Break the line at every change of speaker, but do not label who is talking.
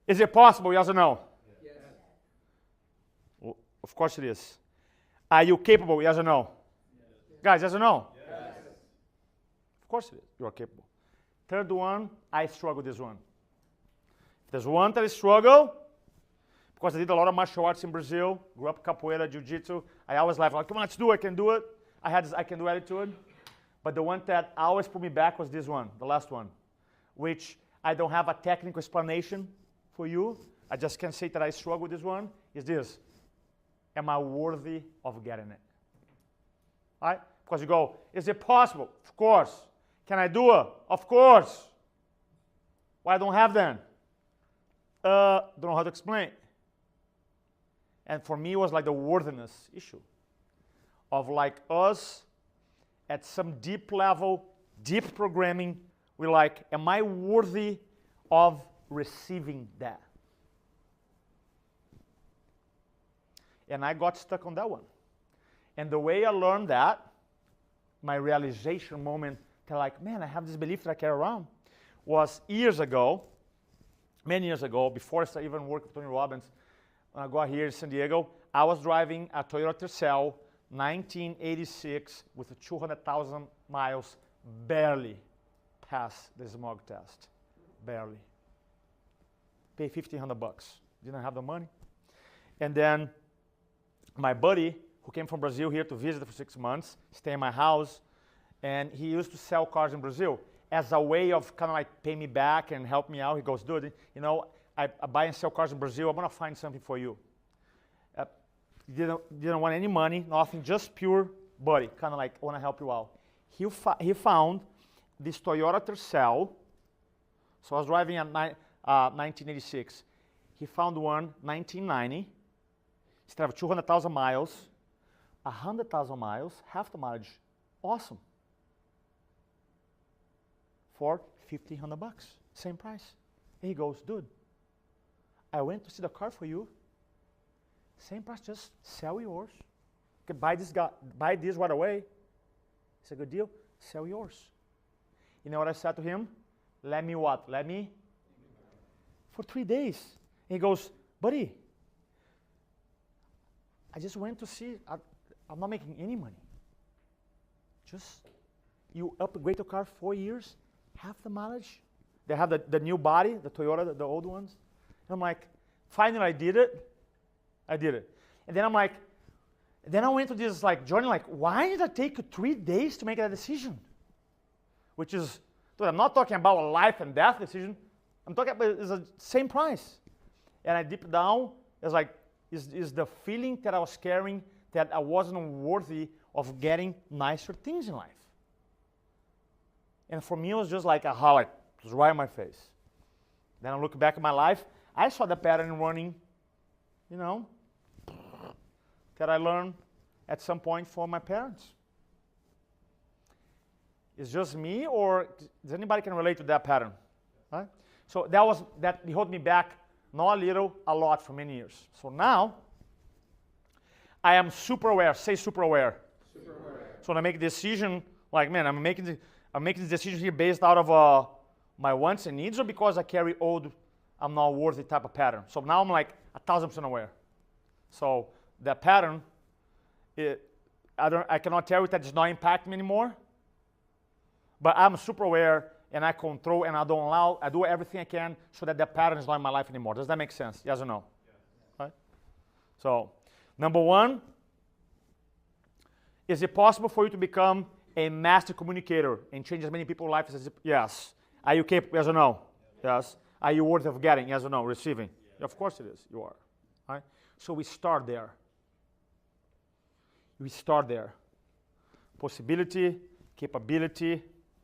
Is it possible? Yes or no?
Yes.
Well, of course it is. Are you capable? Yes or no?
Yes.
Guys, yes or no?
Yes.
Of course it is. You are capable. Third one, I struggle with this one. If there's one that I struggle, because I did a lot of martial arts in Brazil, grew up capoeira, jiu-jitsu, I always laugh, like, come on, let's do it, I can do it. I had this I can do attitude. But the one that always put me back was this one, the last one, which I don't have a technical explanation for you. I just can say that I struggle with this one, is this. Am I worthy of getting it? All right? Because you go, is it possible? Of course. Can I do it? Of course. Why I don't have then? Don't know how to explain. And for me, it was like the worthiness issue of like us at some deep level, deep programming. We're like, am I worthy of receiving that? And I got stuck on that one. And the way I learned that, my realization moment, that like, man, I have this belief that I carry around, was years ago, many years ago, before I even worked with Tony Robbins, when I got here in San Diego, I was driving a Toyota Tercel 1986 with 200,000 miles, barely passed the smog test, barely. Paid $1,500, didn't have the money. And then my buddy, who came from Brazil here to visit for 6 months, stay in my house, and he used to sell cars in Brazil as a way of kind of like pay me back and help me out. He goes, dude, you know, I buy and sell cars in Brazil. I'm going to find something for you. Didn't want any money, nothing, just pure buddy, kind of like, I want to help you out. He found this Toyota Tercel. So I was driving a 1986. He found one 1990. Instead of 200,000 miles, 100,000 miles, half the mileage. Awesome. For $1,500, same price. And he goes, dude, I went to see the car for you. Same price, just sell yours. You can buy this right away. It's a good deal. Sell yours. You know what I said to him? Let me what? Let me? For 3 days. And he goes, buddy, I just went to see, I'm not making any money. Just, you upgrade the car 4 years, half the mileage. They have the new body, the Toyota, the old ones. And I'm like, finally I did it. I did it. And then I'm like, then I went to this like journey, like, why did it take 3 days to make that decision? Which is, dude, I'm not talking about a life and death decision. I'm talking about it's the same price. And I deep down, it's like, is the feeling that I was carrying that I wasn't worthy of getting nicer things in life. And for me, it was just like a highlight. It was right in my face. Then I look back at my life, I saw the pattern running, you know, that I learned at some point from my parents. It's just me, or does anybody can relate to that pattern? Right? So that held me back, not a little, a lot for many years. So now, I am super aware. Say super aware.
Super aware.
So when I make a decision, like, man, I'm making this decision here based out of my wants and needs, or because I carry old, I'm not worthy type of pattern. So now I'm like 1,000% aware. So that pattern, I cannot tell you that it's not impacting me anymore. But I'm super aware, and I control, and I do everything I can so that pattern is not in my life anymore. Does that make sense? Yes or no? Yes. Right? So, number one, is it possible for you to become a master communicator and change as many people's lives as yes. Are you capable? Yes or no? Yes. Are you worthy of getting? Yes or no? Receiving? Yeah. Of course it is. You are. Right? So we start there. We start there. Possibility, capability,